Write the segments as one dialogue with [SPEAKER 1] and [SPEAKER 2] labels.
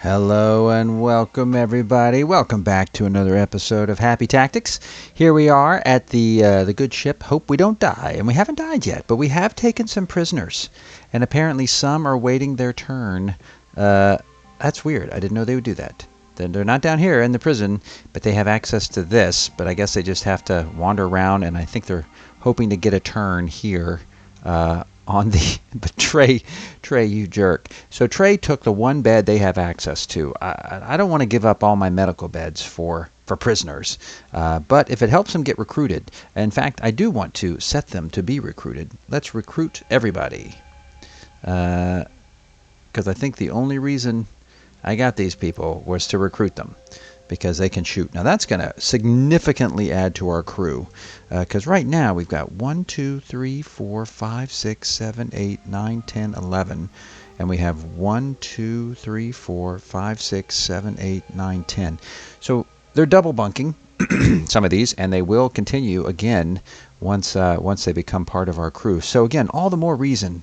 [SPEAKER 1] Hello and welcome everybody. Welcome back to another episode of Happy Tactics. Here we are at the good ship Hope We Don't Die, and we haven't died yet, but we have taken some prisoners, and apparently some are waiting their turn. That's weird. I didn't know they would do that. They're not down here in the prison, but they have access to this. But I guess they just have to wander around, and I think they're hoping to get a turn here. On the but Trey, you jerk. So Trey took the one bed they have access to. I don't want to give up all my medical beds for prisoners, but if it helps them get recruited, in fact, I do want to set them to be recruited. Let's recruit everybody, because I think the only reason I got these people was to recruit them, because they can shoot. Now that's going to significantly add to our crew, because right now we've got 1, 2, 3, 4, 5, 6, 7, 8, 9, 10, 11, and we have 1, 2, 3, 4, 5, 6, 7, 8, 9, 10. So they're double bunking some of these, and they will continue again once they become part of our crew. So again, all the more reason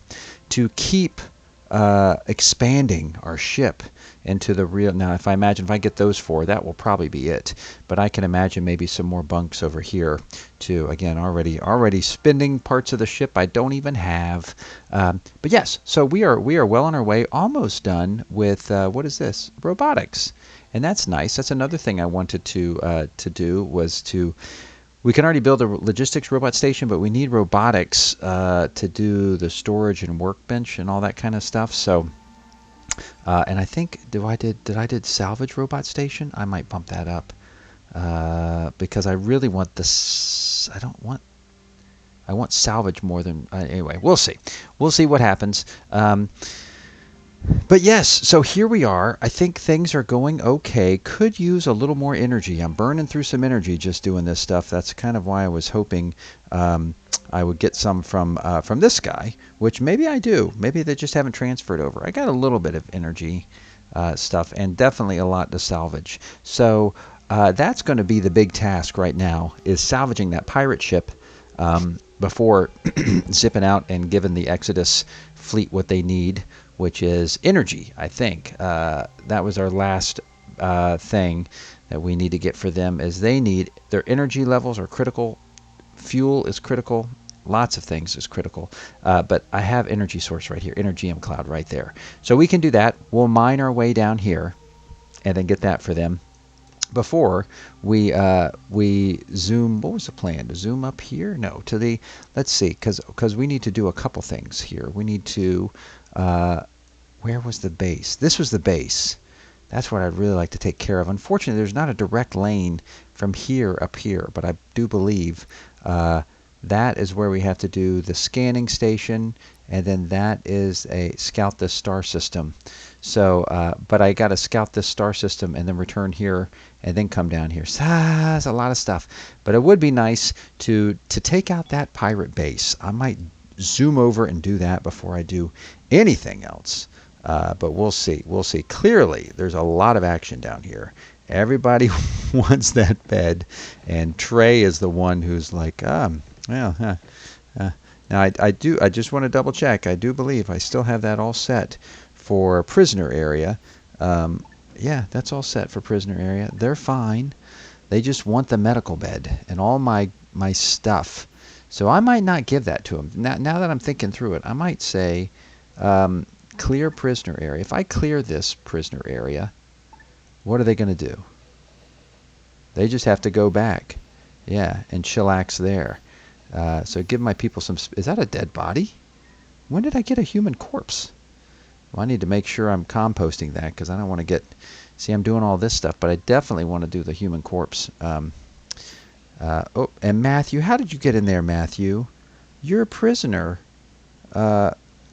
[SPEAKER 1] to keep expanding our ship into the real. Now if I get those 4, that will probably be it, but I can imagine maybe some more bunks over here too. Again, already spending parts of the ship I don't even have, but yes, so we are well on our way, almost done with what is this, robotics, and that's nice. That's another thing I wanted to do, was to, we can already build a logistics robot station, but we need robotics to do the storage and workbench and all that kind of stuff. So, and I think did I did salvage robot station? I might bump that up because I really want this. I want salvage more than anyway. We'll see. We'll see what happens. But yes, so here we are. I think things are going okay. Could use a little more energy. I'm burning through some energy just doing this stuff. That's kind of why I was hoping I would get some from this guy, which maybe I do. Maybe they just haven't transferred over. I got a little bit of energy stuff, and definitely a lot to salvage. So that's going to be the big task right now, is salvaging that pirate ship before zipping out and giving the Exodus fleet what they need, which is energy. I think that was our last thing that we need to get for them, is they need, their energy levels are critical, fuel is critical, lots of things is critical, but I have energy source right here, Energium cloud right there, so we can do that. We'll mine our way down here and then get that for them before we zoom. What was the plan, to zoom up here? No, to the, let's see, because we need to do a couple things here. We need to where was the base? This was the base. That's what I'd really like to take care of. Unfortunately, there's not a direct lane from here up here, but I do believe that is where we have to do the scanning station, and then that is a scout this star system. So, but I got to scout this star system and then return here and then come down here. So, that's a lot of stuff. But it would be nice to take out that pirate base. I might zoom over and do that before I do anything else. But we'll see. We'll see. Clearly, there's a lot of action down here. Everybody wants that bed, and Trey is the one who's like, well, now I just want to double check. I do believe I still have that all set for prisoner area. Yeah, that's all set for prisoner area. They're fine. They just want the medical bed and all my stuff. So I might not give that to them. Now that I'm thinking through it, I might say clear prisoner area. If I clear this prisoner area, what are they going to do? They just have to go back. Yeah, and chillax there. So give my people some... Is that a dead body? When did I get a human corpse? Well, I need to make sure I'm composting that, because I don't want to get... See, I'm doing all this stuff, but I definitely want to do the human corpse. Oh, and Matthew, how did you get in there, Matthew? You're a prisoner.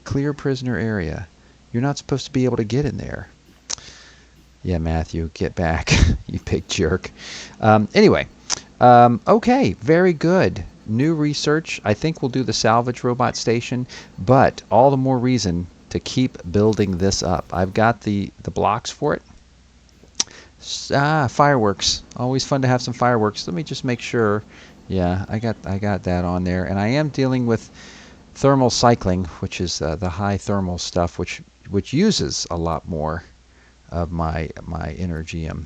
[SPEAKER 1] Clear prisoner area. You're not supposed to be able to get in there. Yeah, Matthew, get back, you big jerk. Anyway, okay, very good. New research. I think we'll do the salvage robot station, but all the more reason to keep building this up. I've got the blocks for it. Fireworks. Always fun to have some fireworks. Let me just make sure. Yeah, I got that on there, and I am dealing with thermal cycling, which is the high thermal stuff, which uses a lot more of my energium,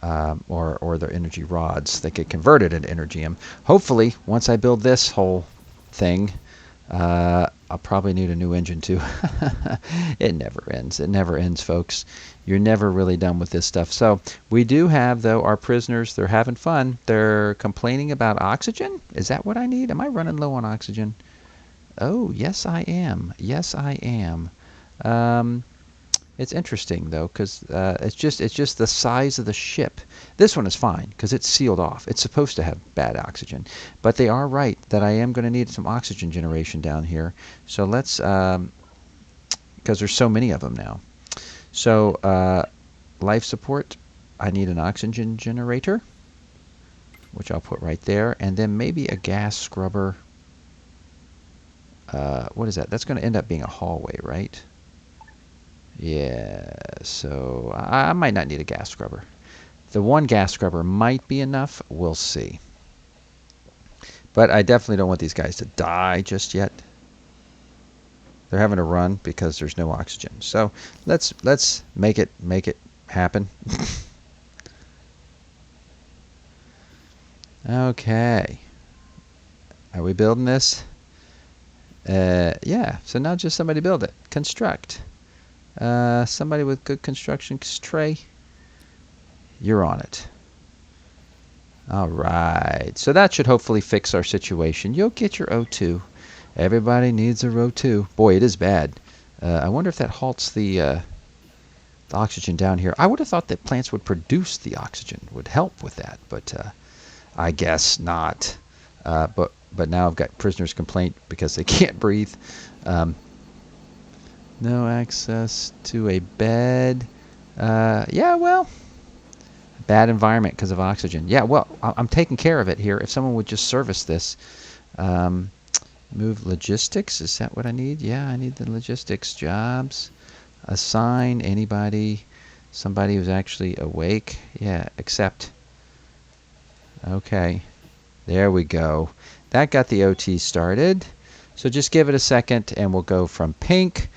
[SPEAKER 1] or the energy rods that get converted into energium. Hopefully, once I build this whole thing, I'll probably need a new engine too. It never ends. It never ends, folks. You're never really done with this stuff. So we do have, though, our prisoners. They're having fun. They're complaining about oxygen. Is that what I need? Am I running low on oxygen? Oh, yes, I am. Yes, I am. It's interesting though, because it's just the size of the ship. This one is fine because it's sealed off. It's supposed to have bad oxygen, but they are right that I am going to need some oxygen generation down here. So let's, because there's so many of them now. So life support, I need an oxygen generator, which I'll put right there, and then maybe a gas scrubber. What is that? That's going to end up being a hallway, right? Yeah, so I might not need a gas scrubber. The one gas scrubber might be enough. We'll see. But I definitely don't want these guys to die just yet. They're having to run because there's no oxygen. So let's make it happen. Okay. Are we building this? Yeah. So now just somebody build it. Construct. Somebody with good construction tray, you're on it. All right. So that should hopefully fix our situation. You'll get your O2. Everybody needs a O2. Boy, it is bad. I wonder if that halts the oxygen down here. I would have thought that plants would produce the oxygen, would help with that, but I guess not. But now I've got prisoners' complaint because they can't breathe. No access to a bed. Yeah, well, bad environment because of oxygen. Yeah, well, I'm taking care of it here. If someone would just service this. Move logistics, is that what I need? Yeah, I need the logistics jobs. Assign anybody, somebody who's actually awake. Yeah, accept. Okay, there we go. That got the OT started. So just give it a second and we'll go from pink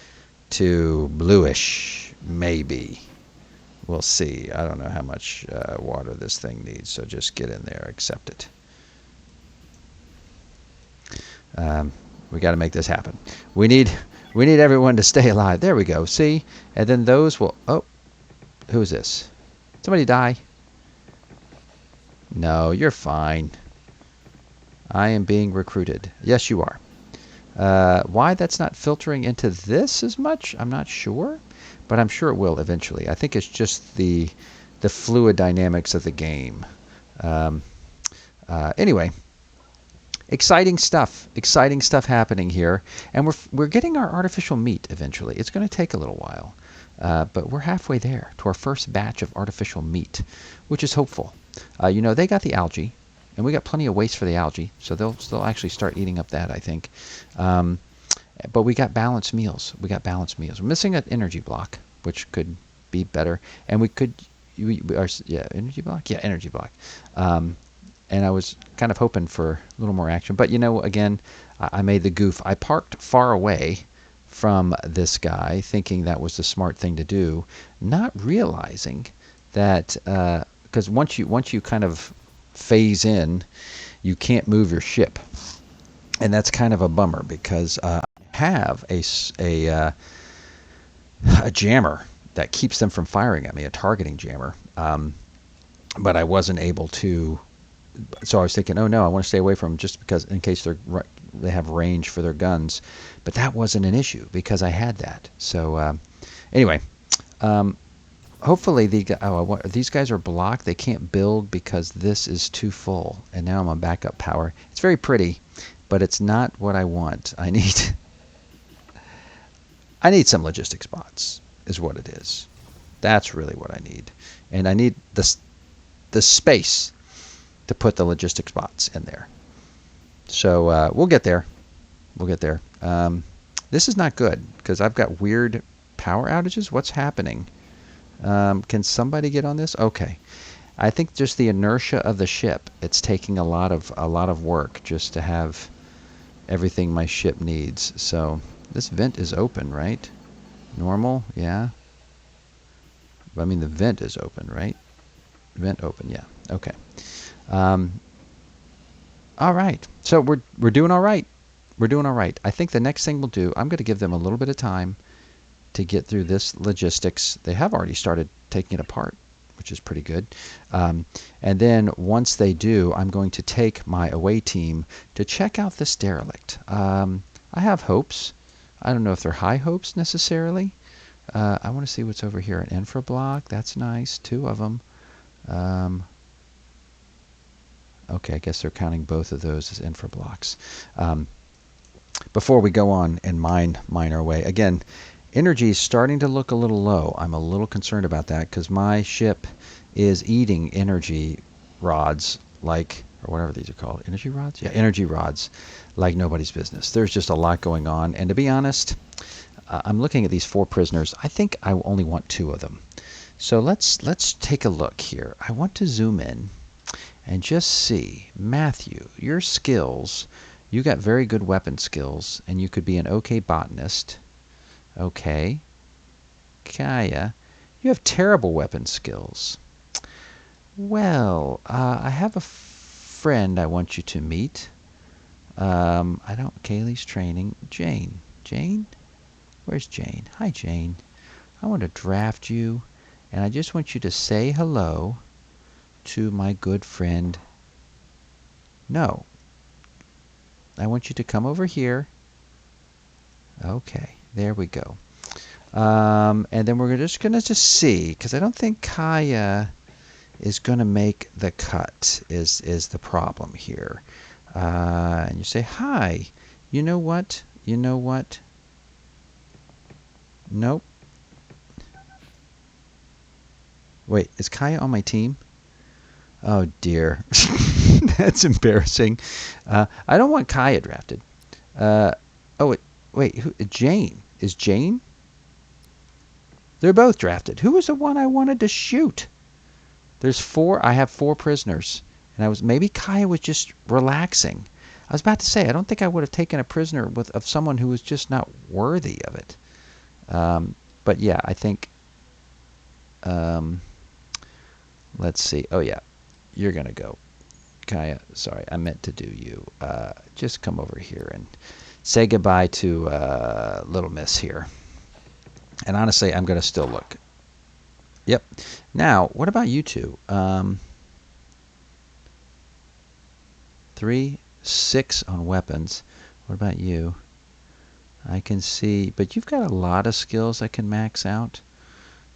[SPEAKER 1] to bluish, maybe. We'll see. I don't know how much water this thing needs, so just get in there, accept it. We got to make this happen. We need everyone to stay alive. There we go. See? And then those will... Oh, who is this? Somebody die? No, you're fine. I am being recruited. Yes, you are. Why that's not filtering into this as much, I'm not sure. But I'm sure it will eventually. I think it's just the fluid dynamics of the game. Anyway, exciting stuff happening here, and we're getting our artificial meat eventually. It's going to take a little while, but we're halfway there to our first batch of artificial meat, which is hopeful. You know, they got the algae, and we got plenty of waste for the algae, so they'll actually start eating up that, I think. But we got balanced meals. We're missing an energy block, which could be better. And we could, energy block? Yeah, energy block. And I was kind of hoping for a little more action. But, you know, again, I made the goof. I parked far away from this guy, thinking that was the smart thing to do, not realizing that, because once you kind of phase in, you can't move your ship. And that's kind of a bummer because I have a jammer that keeps them from firing at me, a targeting jammer. But I wasn't able to. So I was thinking, oh no, I want to stay away from them just because in case they have range for their guns. But that wasn't an issue because I had that. So anyway, hopefully these guys are blocked. They can't build because this is too full. And now I'm on backup power. It's very pretty. But it's not what I want. I need some logistics bots, is what it is. That's really what I need. And I need the space to put the logistics bots in there. So we'll get there. This is not good because I've got weird power outages. What's happening? Can somebody get on this? Okay. I think just the inertia of the ship. It's taking a lot of work just to have everything my ship needs. So this vent is open, right? Normal, yeah. I mean, the vent is open, right? Vent open, yeah. Okay. Um, all right. So we're doing all right. We're doing all right. I think the next thing we'll do, I'm going to give them a little bit of time to get through this logistics. They have already started taking it apart, which is pretty good. And then once they do, I'm going to take my away team to check out this derelict. I have hopes. I don't know if they're high hopes necessarily. I want to see what's over here. An infra block. That's nice. 2 of them. Okay, I guess they're counting both of those as infra blocks. Before we go on and mine our way, again, energy is starting to look a little low. I'm a little concerned about that because my ship is eating energy rods like, or whatever these are called, energy rods? Yeah, energy rods like nobody's business. There's just a lot going on. And to be honest, I'm looking at these 4 prisoners. I think I only want 2 of them. So let's take a look here. I want to zoom in and just see, Matthew, your skills, you got very good weapon skills, and you could be an okay botanist. Okay. Kaya, you have terrible weapon skills. Well, I have a friend I want you to meet. Kaylee's training. Jane. Jane? Where's Jane? Hi, Jane. I want to draft you, and I just want you to say hello to my good friend. No. I want you to come over here. Okay, there we go. And then we're just going to see, because I don't think Kaya is going to make the cut, is the problem here. And you say, hi. You know what? You know what? Nope. Wait, is Kaya on my team? Oh, dear. That's embarrassing. I don't want Kaya drafted. Wait, Jane. Is Jane? They're both drafted. Who was the one I wanted to shoot? There's 4. I have 4 prisoners. And maybe Kaya was just relaxing. I was about to say, I don't think I would have taken a prisoner of someone who was just not worthy of it. But yeah, I think, let's see. Oh yeah, you're going to go. Kaya, sorry, I meant to do you. Just come over here and say goodbye to Little Miss here. And honestly, I'm going to still look. Yep. Now, what about you two? 3, 6 on weapons. What about you? I can see, but you've got a lot of skills I can max out.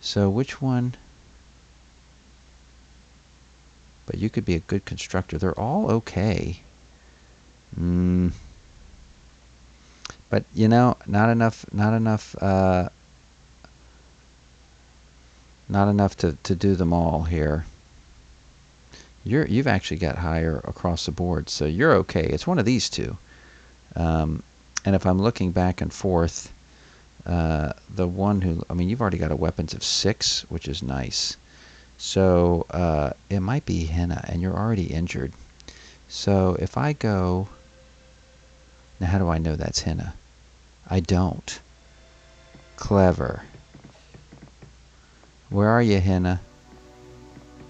[SPEAKER 1] So which one? But you could be a good constructor. They're all okay. But you know, not enough to do them all here. You've actually got higher across the board, so you're okay. It's one of these 2. And if I'm looking back and forth, the one who, I mean, you've already got a weapons of 6, which is nice. So it might be Henna, and you're already injured. So if I go, now how do I know that's Henna? I don't. Clever. Where are you, Henna?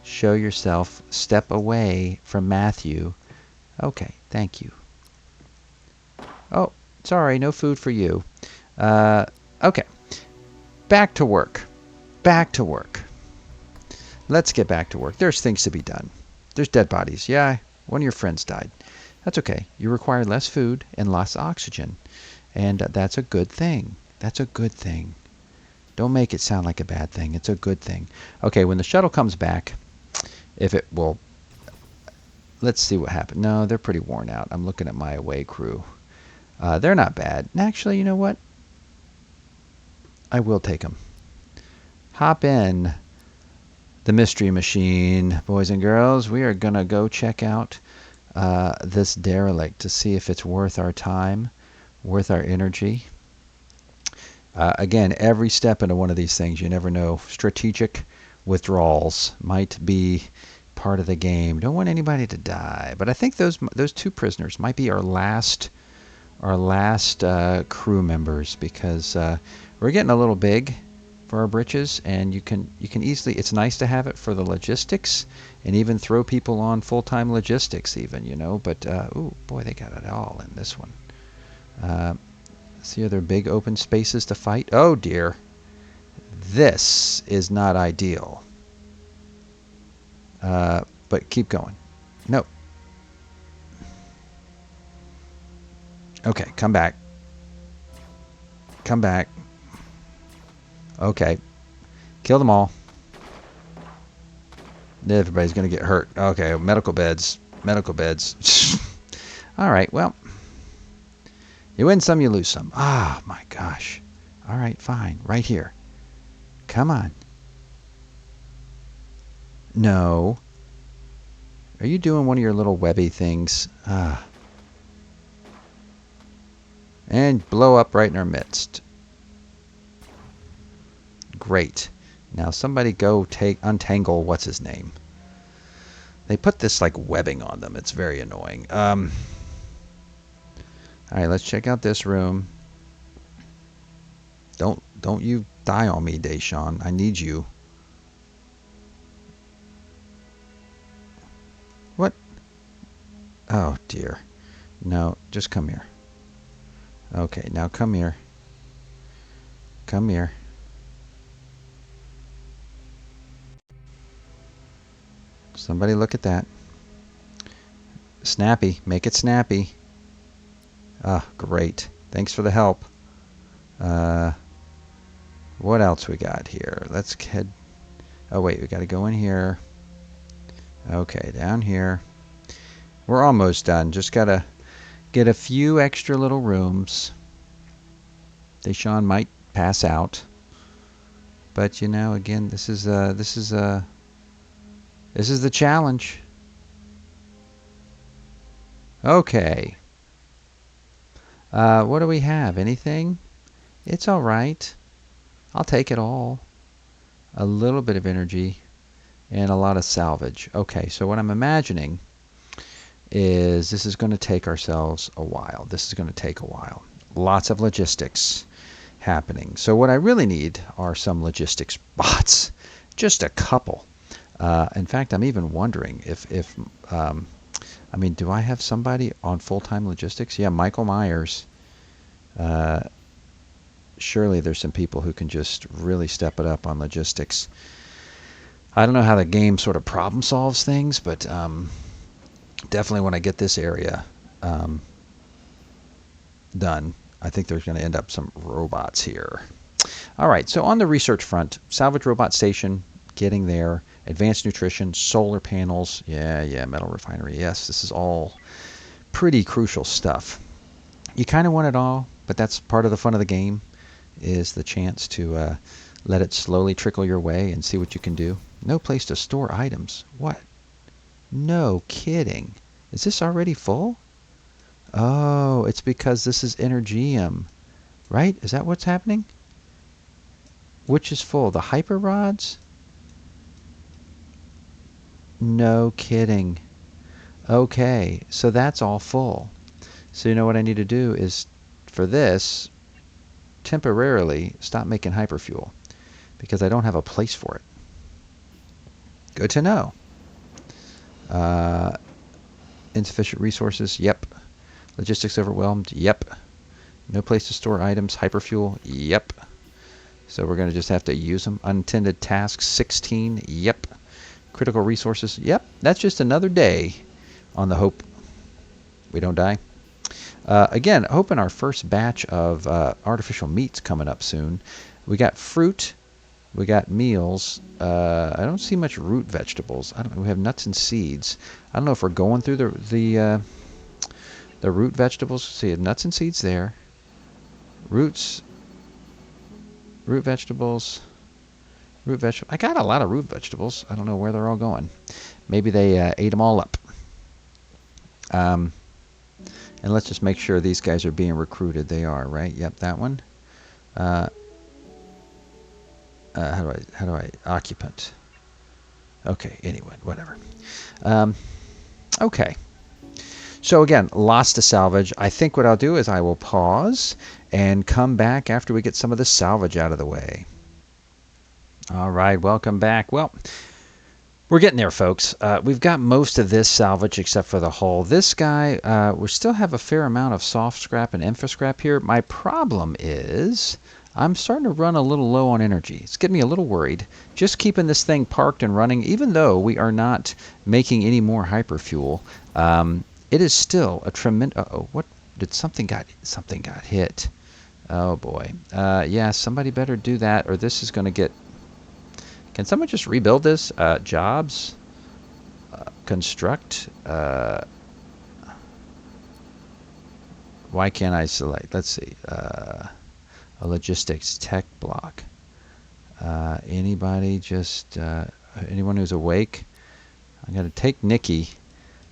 [SPEAKER 1] Show yourself. Step away from Matthew. Okay, thank you. Oh, sorry, no food for you. Okay. Back to work. Back to work. Let's get back to work. There's things to be done. There's dead bodies. Yeah, one of your friends died. That's okay. You require less food and less oxygen. And that's a good thing. That's a good thing. Don't make it sound like a bad thing. It's a good thing. Okay, when the shuttle comes back, if it will... Let's see what happened. No, they're pretty worn out. I'm looking at my away crew. They're not bad. Actually, you know what? I will take them. Hop in the mystery machine, boys and girls. We are going to go check out this derelict to see if it's worth our time, worth our energy. Again, every step into one of these things, you never know. Strategic withdrawals might be part of the game. Don't want anybody to die. But I think those 2 prisoners might be our last crew members, because we're getting a little big. for our britches, and you can easily. It's nice to have it for the logistics, and even throw people on full-time logistics, even, you know. But ooh, boy, they got it all in this one. See other big open spaces to fight. Oh dear, this is not ideal. But keep going. Nope. Okay, come back. Come back. Okay. Kill them all. Everybody's going to get hurt. Okay, medical beds. Medical beds. All right, well. You win some, you lose some. Ah, my gosh. All right, fine. Right here. Come on. No. Are you doing one of your little webby things? Ah. And blow up right in our midst. Great. Now somebody go untangle what's his name. They put this like webbing on them. It's very annoying. All right, let's check out this room. Don't you die on me, Deshawn. I need you. What? Oh dear. No, just come here. Okay, now come here. Come here. Somebody look at that. Snappy. Make it snappy. Ah, great. Thanks for the help. What else we got here? Let's head... Oh, wait. We got to go in here. Okay, down here. We're almost done. Just got to get a few extra little rooms. Deshawn might pass out. But, you know, again, this is the challenge. Okay. What do we have? Anything? It's all right. I'll take it all. A little bit of energy and a lot of salvage. Okay, so what I'm imagining is this is going to take ourselves a while. This is going to take a while. Lots of logistics happening. So what I really need are some logistics bots. Just a couple. In fact, I'm even wondering if I mean, do I have somebody on full-time logistics? Yeah, Michael Myers. Surely there's some people who can just really step it up on logistics. I don't know how the game sort of problem solves things, but definitely when I get this area done, I think there's going to end up some robots here. All right, so on the research front, salvage robot station, getting there. Advanced nutrition, solar panels, yeah, metal refinery. Yes, this is all pretty crucial stuff. You kind of want it all, but that's part of the fun of the game, is the chance to let it slowly trickle your way and see what you can do. No place to store items. What? No kidding. Is this already full? Oh, it's because this is Energium, right? Is that what's happening? Which is full? The hyper rods? No kidding. Okay, so that's all full. So you know what I need to do is, for this, temporarily stop making hyperfuel, because I don't have a place for it. Good to know. Insufficient resources, yep. Logistics overwhelmed, yep. No place to store items, hyperfuel, yep. So we're going to just have to use them. Unintended tasks, 16, yep. Critical resources, yep. That's just another day on the hope we don't die. Again, hoping our first batch of artificial meats coming up soon. We got fruit. We got meals. I don't see much root vegetables. We have nuts and seeds. I don't know if we're going through the root vegetables. See, nuts and seeds there. Roots. Root vegetables. Root vegetable. I got a lot of root vegetables. I don't know where they're all going. Maybe they ate them all up. And let's just make sure these guys are being recruited. They are, right? Yep, that one. How do I occupant? Okay, anyway, whatever. Okay. So again, lots to salvage. I think what I'll do is I will pause and come back after we get some of the salvage out of the way. All right, welcome back. Well, we're getting there, folks. We've got most of this salvage except for the hull. This guy, we still have a fair amount of soft scrap and infra scrap here. My problem is I'm starting to run a little low on energy. It's getting me a little worried. Just keeping this thing parked and running, even though we are not making any more hyperfuel, it is still a tremendous... Uh-oh, what? Did something got hit? Oh, boy. Yeah, somebody better do that, or this is going to get... Can someone just rebuild this? Jobs? Construct? Why can't I select? Let's see. A logistics tech block. Anybody just... anyone who's awake? I'm going to take Nikki.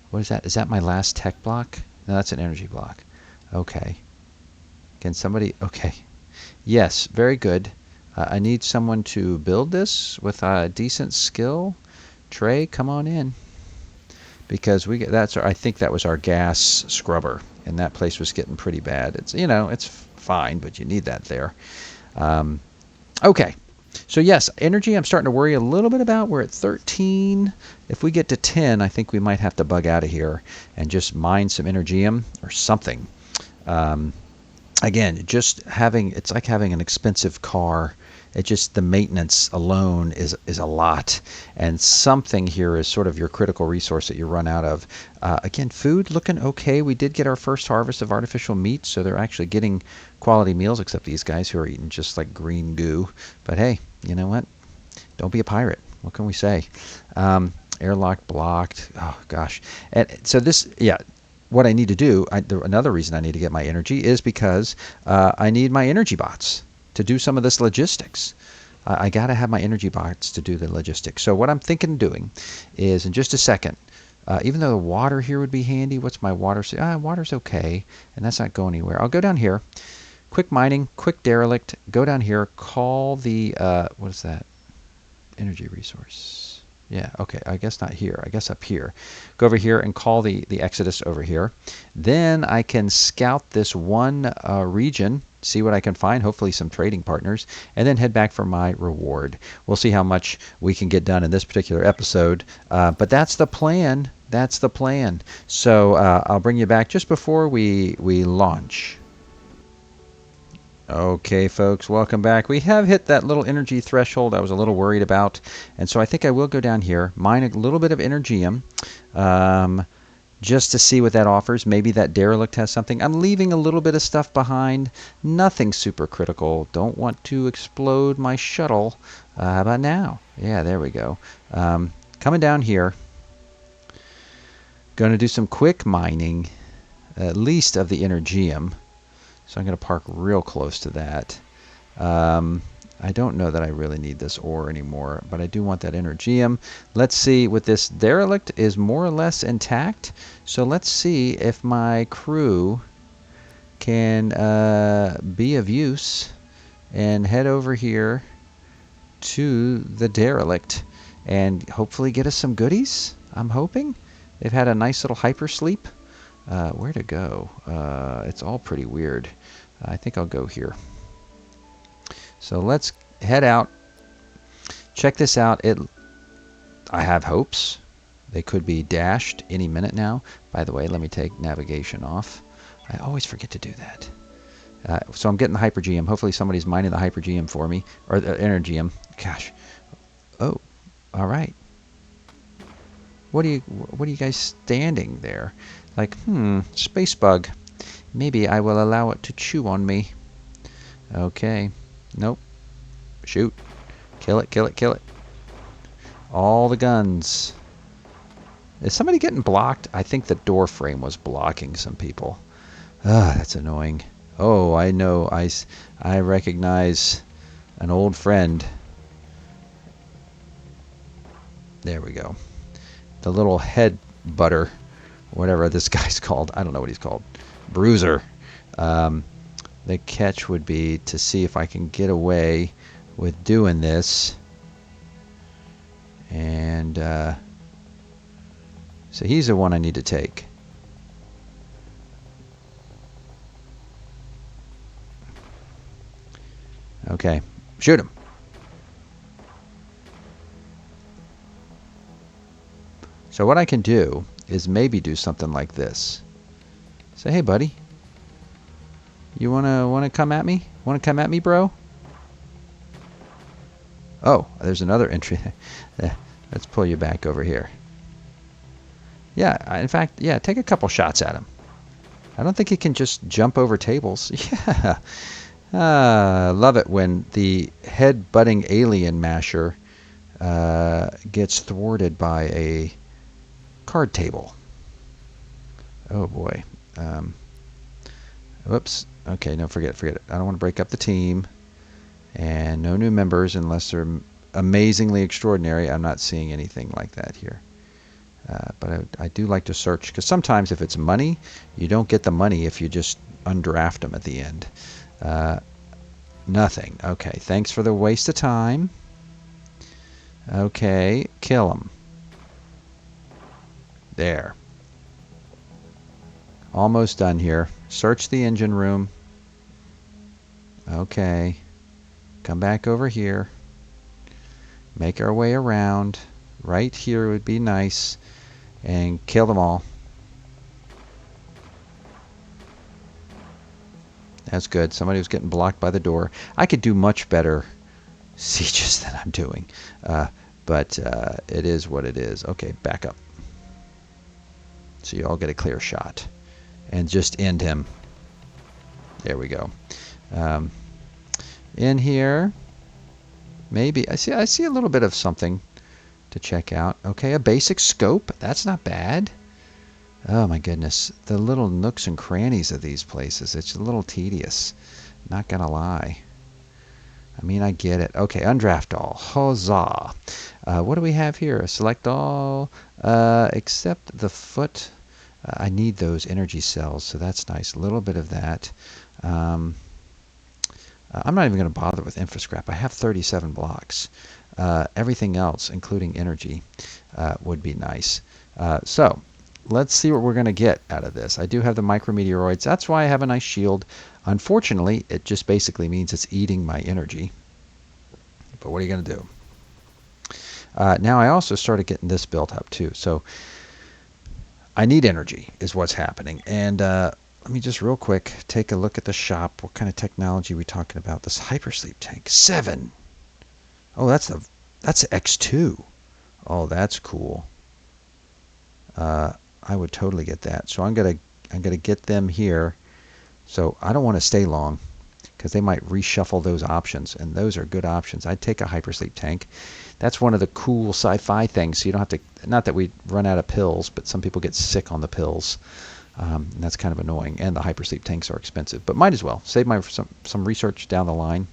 [SPEAKER 1] What is that? Is that my last tech block? No, that's an energy block. Okay. Can somebody... Okay. Yes, very good. I need someone to build this with a decent skill. Trey, come on in. Because I think that was our gas scrubber, and that place was getting pretty bad. It's, it's fine, but you need that there. Okay. So yes, energy I'm starting to worry a little bit about. We're at 13. If we get to 10, I think we might have to bug out of here and just mine some energium or something. Again, it's like having an expensive car. The maintenance alone is a lot, and something here is sort of your critical resource that you run out of. Again, food looking okay. We did get our first harvest of artificial meat, so they're actually getting quality meals, except these guys who are eating just like green goo. But hey, you know what? Don't be a pirate. What can we say? Airlock blocked. Oh gosh. And so what I need to do, another reason I need to get my energy is because I need my energy bots to do some of this logistics. I got to have my energy bots to do the logistics. So what I'm thinking of doing is, in just a second, even though the water here would be handy, what's my water? Water's okay, and that's not going anywhere. I'll go down here, quick mining, quick derelict, go down here, call the, what is that? Energy resource. Yeah, okay, I guess not here. I guess up here. Go over here and call the Exodus over here. Then I can scout this one region, see what I can find, hopefully some trading partners, and then head back for my reward. We'll see how much we can get done in this particular episode, but that's the plan. That's the plan. So I'll bring you back just before we launch. Okay, folks, welcome back. We have hit that little energy threshold I was a little worried about, and so I think I will go down here, mine a little bit of energium, just to see what that offers. Maybe that derelict has something. I'm leaving a little bit of stuff behind. Nothing super critical. Don't want to explode my shuttle. How about now? Yeah, there we go. Coming down here. Going to do some quick mining, at least of the energium. So I'm going to park real close to that. I don't know that I really need this ore anymore, but I do want that energium. Let's see, with this derelict is more or less intact. So let's see if my crew can be of use and head over here to the derelict and hopefully get us some goodies. I'm hoping. They've had a nice little hypersleep. Where to go? It's all pretty weird. I think I'll go here. So let's head out. Check this out. I have hopes. They could be dashed any minute now. By the way, let me take navigation off. I always forget to do that. So I'm getting the hypergeum. Hopefully somebody's mining the hypergeum for me. Or the energium. Gosh. Oh, all right. What are you guys standing there? Like, space bug. Maybe I will allow it to chew on me. Okay. Nope. Shoot. Kill it, kill it, kill it. All the guns. Is somebody getting blocked? I think the door frame was blocking some people. That's annoying. Oh, I know. I recognize an old friend. There we go. The little head butter, whatever this guy's called. I don't know what he's called. Bruiser. The catch would be to see if I can get away with doing this. And so he's the one I need to take. Okay. Shoot him. So what I can do is maybe do something like this. Say, hey, buddy, you wanna come at me? Wanna come at me, bro? Oh, there's another entry. Let's pull you back over here. Yeah, in fact, yeah, take a couple shots at him. I don't think he can just jump over tables. Yeah. Love it when the head-butting alien masher gets thwarted by a card table. Oh boy. Whoops. Okay, no, forget it. I don't want to break up the team. And no new members unless they're amazingly extraordinary. I'm not seeing anything like that here. But I do like to search, because sometimes if it's money, you don't get the money if you just undraft them at the end. Nothing. Okay, thanks for the waste of time. Okay, kill him. There. Almost done here. Search the engine room. Okay. Come back over here. Make our way around. Right here would be nice. And kill them all. That's good. Somebody was getting blocked by the door. I could do much better sieges than I'm doing. But it is what it is. Okay, back up. So you all get a clear shot. And just end him. There we go. In here, maybe I see a little bit of something to check out. Okay, a basic scope. That's not bad. Oh my goodness, the little nooks and crannies of these places. It's a little tedious. Not gonna lie. I mean, I get it. Okay, undraft all. Huzzah. What do we have here? Select all, except the foot. I need those energy cells, so that's nice. A little bit of that. I'm not even going to bother with infrascrap. I have 37 blocks. Everything else, including energy, would be nice. So let's see what we're going to get out of this. I do have the micrometeoroids. That's why I have a nice shield. Unfortunately, it just basically means it's eating my energy. But what are you going to do? Now I also started getting this built up too. So I need energy is what's happening. And let me just real quick take a look at the shop. What kind of technology are we talking about? This hypersleep tank. 7. Oh, that's X2. Oh, that's cool. I would totally get that. So I'm gonna get them here. So I don't want to stay long because they might reshuffle those options, and those are good options. I'd take a hypersleep tank. That's one of the cool sci-fi things. So you don't have to. Not that we run out of pills, but some people get sick on the pills. And that's kind of annoying. And the hypersleep tanks are expensive, but might as well save my some research down the line.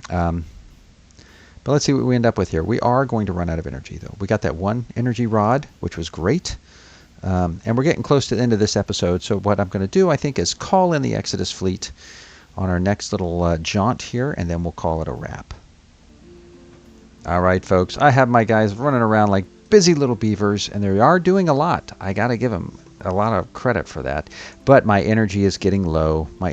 [SPEAKER 1] But let's see what we end up with here. We are going to run out of energy, though. We got that one energy rod, which was great. And we're getting close to the end of this episode. So what I'm going to do, I think, is call in the Exodus fleet on our next little jaunt here, and then we'll call it a wrap. All right, folks. I have my guys running around like busy little beavers, and they are doing a lot. I got to give them a lot of credit for that. But my energy is getting low. And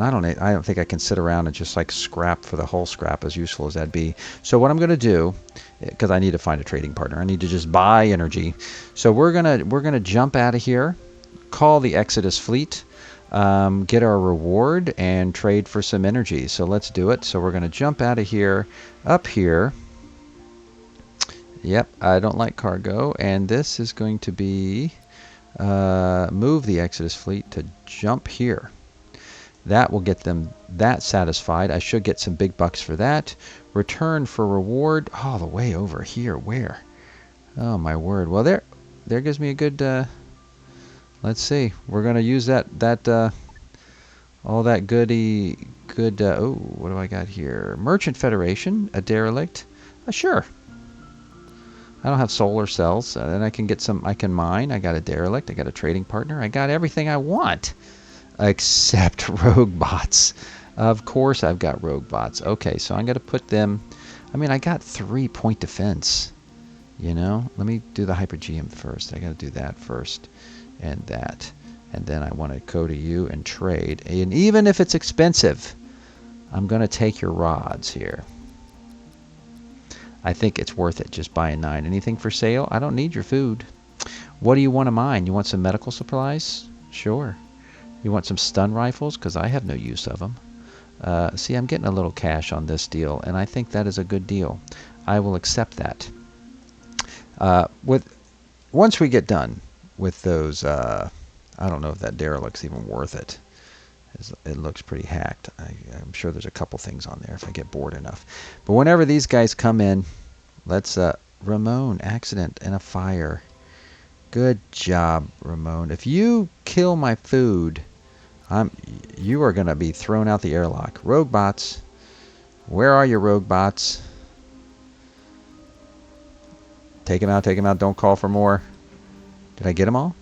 [SPEAKER 1] I don't think I can sit around and just like scrap for the whole scrap, as useful as that'd be. So what I'm going to do, because I need to find a trading partner, I need to just buy energy. So we're gonna jump out of here, call the Exodus fleet, get our reward, and trade for some energy. So let's do it. So we're gonna jump out of here, up here. Yep, I don't like cargo, and this is going to be move the Exodus fleet to jump here. That will get them that satisfied. I should get some big bucks for that. Return for reward all the way over here. Where? Oh my word. Well, there gives me a good. Let's see. We're gonna use that all that good. Oh, what do I got here? Merchant Federation, a derelict. Sure. I don't have solar cells, and I can get some. I can mine. I got a derelict. I got a trading partner. I got everything I want, except rogue bots. Of course, I've got rogue bots. Okay, so I'm gonna put them. I mean, I got 3-point defense. You know, let me do the hypergeum first. I got to do that first, and that, and then I want to go to you and trade. And even if it's expensive, I'm gonna take your rods here. I think it's worth it just buying 9. Anything for sale? I don't need your food. What do you want to mine? You want some medical supplies? Sure. You want some stun rifles? Because I have no use of them. See, I'm getting a little cash on this deal, and I think that is a good deal. I will accept that. Once we get done with those, I don't know if that derelict's even worth it. It looks pretty hacked. I'm sure there's a couple things on there if I get bored enough. But whenever these guys come in, let's Ramon, accident and a fire. Good job, Ramon. If you kill my food, you are going to be thrown out the airlock. Rogue bots. Where are your rogue bots? Take him out, take him out. Don't call for more. Did I get them all?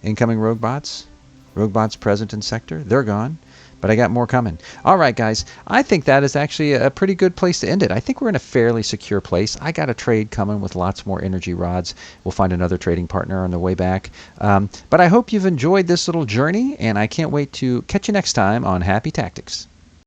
[SPEAKER 1] Incoming rogue bots. Rogue bots present in sector. They're gone. But I got more coming. All right, guys. I think that is actually a pretty good place to end it. I think we're in a fairly secure place. I got a trade coming with lots more energy rods. We'll find another trading partner on the way back. But I hope you've enjoyed this little journey, and I can't wait to catch you next time on Happy Tactics.